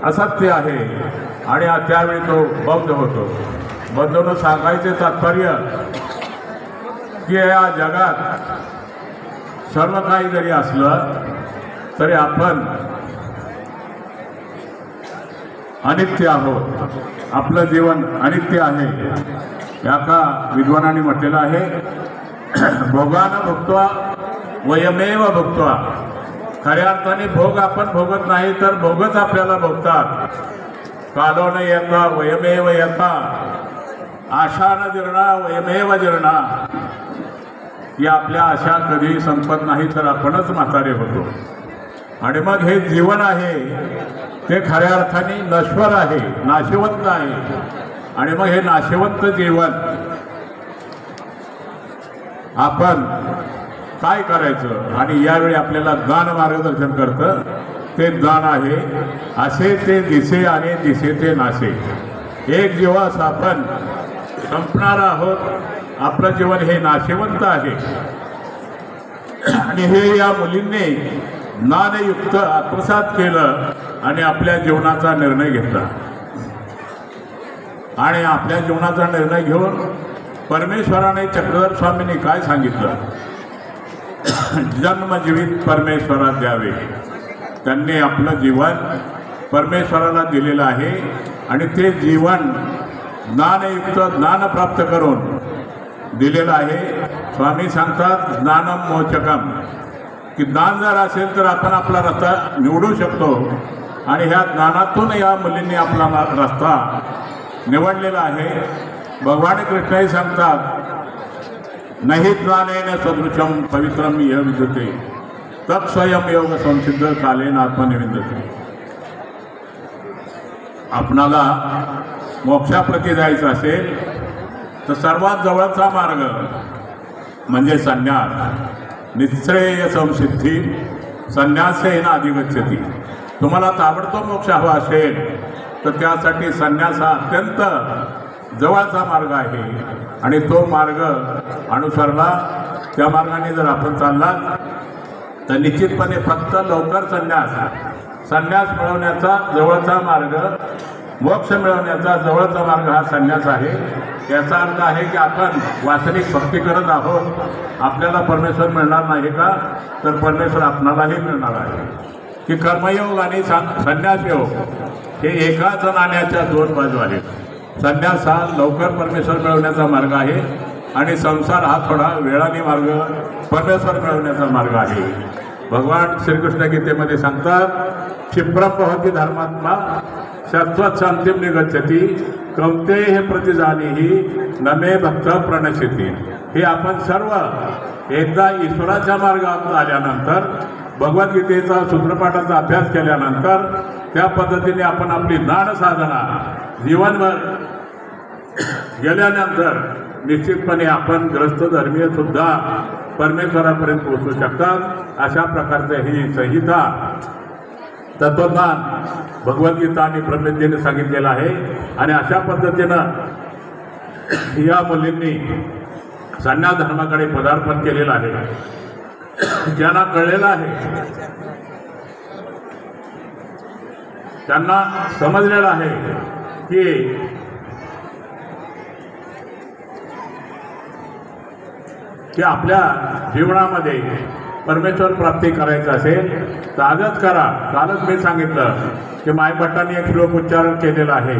असत्य आहे आणि त्यावेळी तो बौद्ध होतो. बौद्धनं सांगायचे तात्पर्य की या जगात सर्व काही जरी असलं तरी आपण अनित्य आहोत, आपलं जीवन अनित्य आहे. एका विद्वानाने म्हटलेलं आहे, भोगानं भुक्त्वा वयमेव भुक्त्वा. खऱ्या अर्थाने भोग आपण भोगत नाही तर भोगच आपल्याला भोगतात. कालो न येता वयमेव येता, आशा न जीर्णा वयमेव जीर्णा. की आपल्या आशा कधी संपत नाही तर आपणच म्हातारे होतो. आणि मग हे जीवन आहे ते खऱ्या अर्थाने नश्वर आहे, नाशवंत आहे. आणि मग हे नाशवंत जीवन आपण काय करायचं. आणि यावेळी आपल्याला दान मार्गदर्शन करतं. ते दान आहे, असे ते दिसे आणि दिसे ते नासे. एक दिवस आपण संपणार आहोत. आपलं जीवन हे नाशवंत आहे. आणि हे या मुलींनी ज्ञानयुक्त आत्मसात केलं आणि आपल्या जीवनाचा निर्णय घेतला. आणि आपल्या जीवनाचा निर्णय घेऊन परमेश्वराने चक्रधर स्वामींनी काय सांगितलं, जन्मजीवित परमेश्वराला द्यावे. त्यांनी आपलं जीवन परमेश्वराला दिलेलं आहे आणि ते जीवन ज्ञानयुक्त ज्ञान प्राप्त करून दिलेलं आहे. स्वामी सांगतात ज्ञानम मोचकम, की ज्ञान जर असेल तर आपण आपला रस्ता निवडू शकतो. आणि ह्या ज्ञानातून या मुलींनी आपला रस्ता निवडलेला आहे. भगवान कृष्णही सांगतात, नहि ज्ञानेन सदृशम पवित्रम यह विद्यते तत् स्वयं योग संसिद्ध कालेन आत्मनिविंदते. आपणाला मोक्षाप्रती जायचं असेल तर सर्वात जवळचा मार्ग म्हणजे संन्यास. निश्रेय संसिद्धी संन्यासेन अधिगच्छति. तुम्हाला ताबडतोब मोक्ष हवा असेल तर त्यासाठी संन्यास हा अत्यंत जवळचा मार्ग आहे. आणि तो मार्ग अनुसरला, त्या मार्गाने जर आपण चालला तर निश्चितपणे फक्त लवकर संन्यास मिळवण्याचा जवळचा मार्ग, मोक्ष मिळवण्याचा जवळचा मार्ग हा संन्यास आहे. याचा अर्थ आहे की आपण वासनिक भक्ती करत आहोत, आपल्याला परमेश्वर मिळणार नाही का, तर परमेश्वर आपणालाही मिळणार आहे. की कर्मयोग आणि संन्यास योग हे एकाच नाण्याच्या दोन बाजू आहेत. संन्यास हा लवकर परमेश्वर मिळवण्याचा मार्ग आहे आणि संसार हा थोडा वेळाने मार्ग परमेश्वर मिळवण्याचा मार्ग आहे. भगवान श्रीकृष्ण गीतेमध्ये सांगतात, क्षिप्रम भवति धर्मात्मा शाश्वत शांतीम निगच्छति कौंतेय प्रतिजानीहि न मे भक्त प्रणश्यति. हे आपण सर्व एकदा ईश्वराच्या मार्गात आल्यानंतर, भगवद्गीतेचा सूत्रपाठाचा अभ्यास केल्यानंतर, त्या पद्धतीने आपण आपली ज्ञान साधना जीवनभर गेल्यानंतर निश्चितपणे आपण ग्रस्त धर्मीय सुद्धा परमेश्वरापर्यंत पोहोचू शकतात. अशा प्रकारचं ही संहिता तत्वज्ञान भगवद्गीता आणि ब्रह्मविद्येने सांगितलेलं आहे. आणि अशा पद्धतीनं या मुलींनी संन्यास धर्माकडे पदार्पण केलेलं आहे. ज्यांना कळलेलं आहे, त्यांना समजलेलं आहे की आपल्या जीवनामध्ये परमेश्वर प्राप्ती करायचं असेल तर आजच करा. कालच मी सांगितलं की मायभट्टांनी एक श्लोक उच्चारण केलेला आहे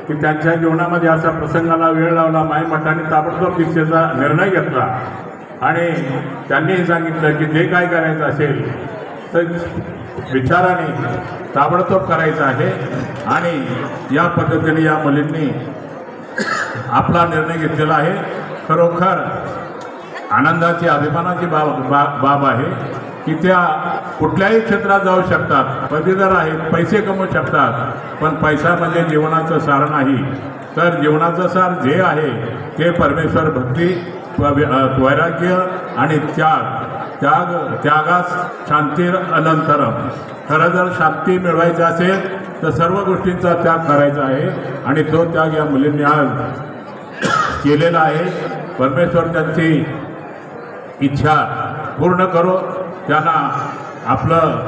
की त्यांच्या जीवनामध्ये असा प्रसंगाला वेळ लावला, मायभट्टांनी ताबडतोब दीक्षेचा निर्णय घेतला. आणि त्यांनीही सांगितलं की जे काय करायचं असेल तर विचाराने ताबडतोब करायचं आहे. आणि या पद्धतीने या मुलींनी आपला निर्णय घेतलेला आहे. खरोखर आनंदाची, अभिमानाची बाब आहे की त्या कुठल्याही क्षेत्रात जाऊ शकतात, पदवीधर आहेत, पैसे कमवू शकतात. पण पैसा म्हणजे जीवनाचं सार नाही, तर जीवनाचं सार जे आहे ते परमेश्वर भक्ती, वैराग्य आणि त्यागास शांतीर अनंतरम. खरं जर शांती मिळवायची असेल तर सर्व गोष्टींचा त्याग करायचा आहे. आणि तो त्याग या मुलींनी आज केलेला आहे. परमेश्वर त्यांची इच्छा पूर्ण करो, त्यांना आपलं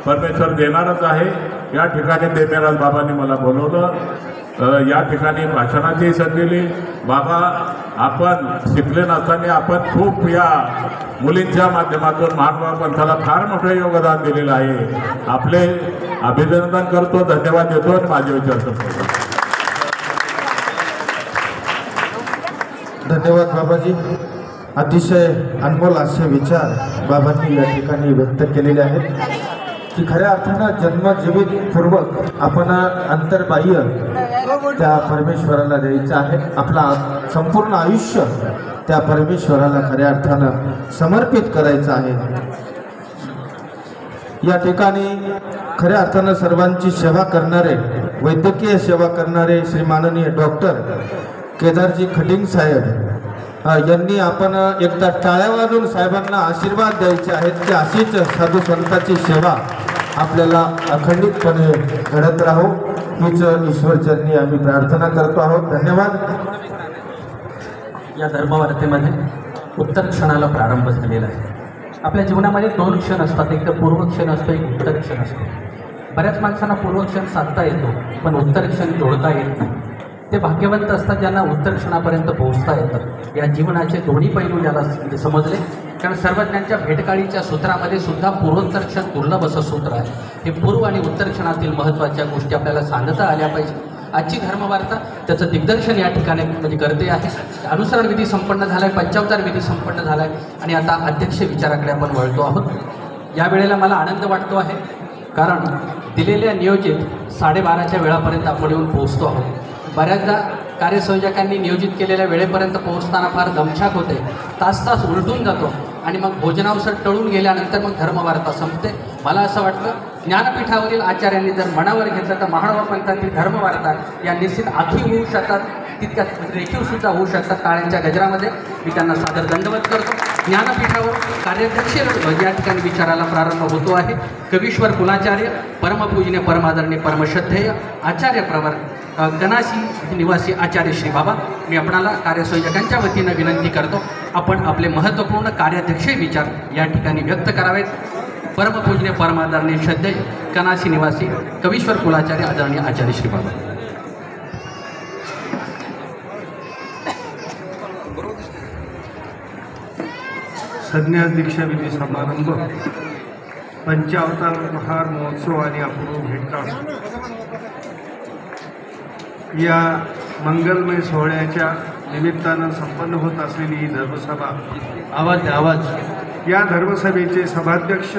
परमेश्वर देणारच आहे। या ठिकाणी देमेराज बाबांनी मला बोलवलं, या ठिकाणी भाषणाची संधी दिली। बाबा, आपण शिकले नसताना आपण खूप या मुलींच्या माध्यमातून महानुभाव पंथाला फार मोठं योगदान दिलेलं आहे। आपले अभिनंदन करतो, धन्यवाद देतो आणि माझे विचार करतो। धन्यवाद बाबाजी। अतिशय अनमोल असे विचार बाबांनी या ठिकाणी व्यक्त केलेले आहेत की खऱ्या अर्थानं जन्मजीवितपूर्वक आपण अंतर्बाह्य त्या परमेश्वराला द्यायचं आहे। आपला संपूर्ण आयुष्य त्या परमेश्वराला खऱ्या अर्थानं समर्पित करायचं आहे। या ठिकाणी खऱ्या अर्थानं सर्वांची सेवा करणारे, वैद्यकीय सेवा करणारे श्री माननीय डॉक्टर केदारजी खटिंग साहेब यांनी आपण एकदा टाळ्या वाजवून साहेबांना आशीर्वाद द्यायचे आहेत की अशीच साधू संतांची सेवा आपल्याला अखंडितपणे घडत राहो, हीच ईश्वरचरणी आम्ही प्रार्थना करतो आहोत। धन्यवाद। या धर्मवार्तेमध्ये उत्तर क्षणाला प्रारंभ झालेला आहे। आपल्या जीवनामध्ये दोन क्षण असतात, एक तर पूर्व क्षण असतो, एक उत्तर क्षण असतो। बऱ्याच माणसांना पूर्व क्षण साधता येतो पण उत्तर क्षण तोडता येत नाही। ते भाग्यवंत असतात ज्यांना उत्तर क्षणापर्यंत पोहोचता येतं। या जीवनाचे दोन्ही पैलू ज्याला समजले, कारण सर्वज्ञांच्या भेटकाळीच्या सूत्रामध्ये सुद्धा पूर्वोत्तर क्षण दुर्लभ असं सूत्र आहे। हे पूर्व आणि उत्तर क्षणातील महत्त्वाच्या गोष्टी आपल्याला सांगता आल्या पाहिजे। आजची धर्मवार्ता त्याचं दिग्दर्शन या ठिकाणी म्हणजे करते आहे। अनुसरण विधी संपन्न झाला आहे, पंचावतार विधी संपन्न झाला आहे आणि आता अध्यक्ष विचाराकडे आपण वळतो आहोत। या वेळेला मला आनंद वाटतो आहे कारण दिलेल्या नियोजित 12:30च्या वेळापर्यंत आपण येऊन पोहोचतो आहोत। बऱ्याचदा कार्यसंयोजकांनी नियोजित केलेल्या वेळेपर्यंत पोहोचताना फार दमछाक होते, तास तास उलटून जातो आणि मग भोजनावसर टळून गेल्यानंतर मग धर्मवार्ता संपते। मला असं वाटतं ज्ञानपीठावरील आचार्यांनी जर मनावर घेतलं तर महानुभाव पंथातील धर्मवार्ता या निश्चित आखी होऊ शकतात, तितक्यात रेखीवसुद्धा होऊ शकतात। टाळ्यांच्या गजरामध्ये मी त्यांना सादर दंडवत करतो। ज्ञानपीठावर कार्याध्यक्ष या ठिकाणी विचाराला प्रारंभ होतो आहे। कवीश्वर कुलाचार्य, परमपूजनीय, परमादरणीय, परमश्रद्धेय आचार्य प्रवर कनासी निवासी आचार्य श्री बाबा, मी आपणाला कार्यसंयोजकांच्या वतीनं विनंती करतो आपण आपले महत्त्वपूर्ण कार्याध्यक्ष विचार या ठिकाणी व्यक्त करावेत। परमपूजनीय, परमादरणीय, श्रद्धेय कनासी निवासी कवीश्वर कुलाचार्य आदरणीय आचार्य श्री बाबा। संन्यास दीक्षा विधी समारंभ, पंचावतार महार महोत्सव आणि अपूर्व भेटकाळ या मंगलमय सोहळ्याच्या निमित्तानं संपन्न होत असलेली ही धर्मसभा, आवाज या धर्मसभेचे सभाध्यक्ष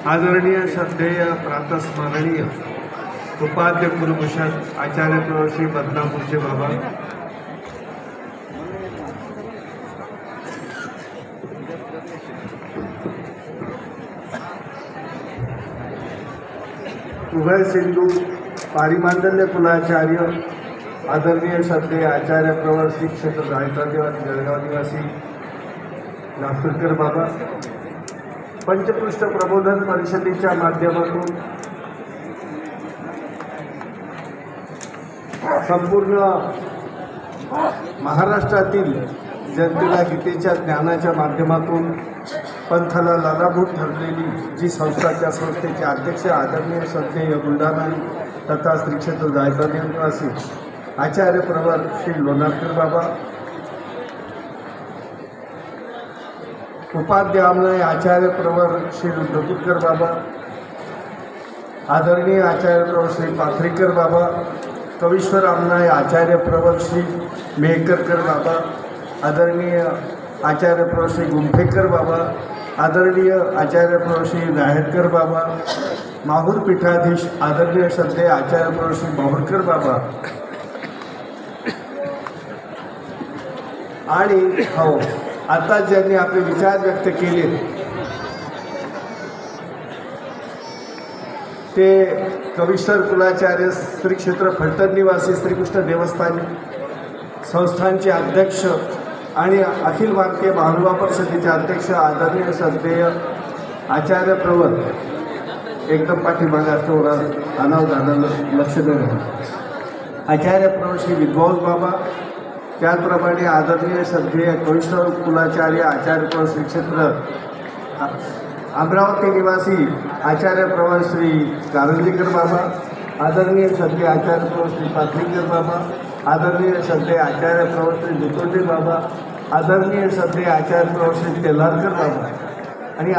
आदरणीय, श्रद्धेय, प्रातस्मरणीय उपाध्य कुलभूषण आचार्य प्रवर श्री बदनापूरचे बाबा, उभय सिंधू पारिमांडल्य कुलाचार्य आदरणीय श्रद्धेय आचार्य प्रवर श्री क्षेत्र गायत्रादेव आणि जळगाव निवासी नागपूरकर बाबा, पंचपृष्ठ प्रबोधन परिषदेच्या माध्यमातून संपूर्ण महाराष्ट्रातील जनतेला गीतेच्या ज्ञानाच्या माध्यमातून पंथाला लालाभूत ठरलेली जी संस्था, त्या संस्थेचे अध्यक्ष आदरणीय श्रद्धेय बुलढाणा तथा श्री क्षेत्र गायत्रादेव निवासी आचार्य प्रवर श्री लोणारकर बाबा, उपाध्य आमनाय आचार्य प्रवर श्री रुद्रपूरकर बाबा, आदरणीय आचार्य प्रवर श्री पाथरीकर बाबा, कवीश्वर आमनाय आचार्य प्रवर श्री मेहकरकर बाबा, आदरणीय आचार्य प्रवर श्री गुंफेकर बाबा, आदरणीय आचार्य प्रवर श्री राहेरकर बाबा, माहूर पीठाधीश आदरणीय श्रद्धेय आचार्य प्रवर श्री माहूरकर बाबा आणि हो आता ज्यांनी आपले विचार व्यक्त केले ते कवीश्वर कुलाचार्य श्री क्षेत्र फलटण निवासी श्रीकृष्ण देवस्थान संस्थानचे अध्यक्ष आणि अखिल भारतीय महानुभाव परिषदेचे अध्यक्ष आदरणीय श्रद्धेय आचार्य प्रवर, एकदम पाठीमागे असतो अनावधानाला लक्ष देणं, आचार्य प्रवर श्री विद्वांस बाबा, त्याचप्रमाणे आदरणीय श्रद्धेय कवीश्वर कुलाचार्य आचार्य प्रवर श्री क्षेत्र अमरावती निवासी आचार्य प्रवास श्री कारंजीकर बाबा, आदरणीय सध्या आचार्य प्रवास श्री पाथरीकर बाबा, आदरणीय सध्या आचार्य प्रवास श्री दुतोंडे बाबा, आदरणीय सध्या आचार्य प्रवास श्री तेलारकर बाबा आणि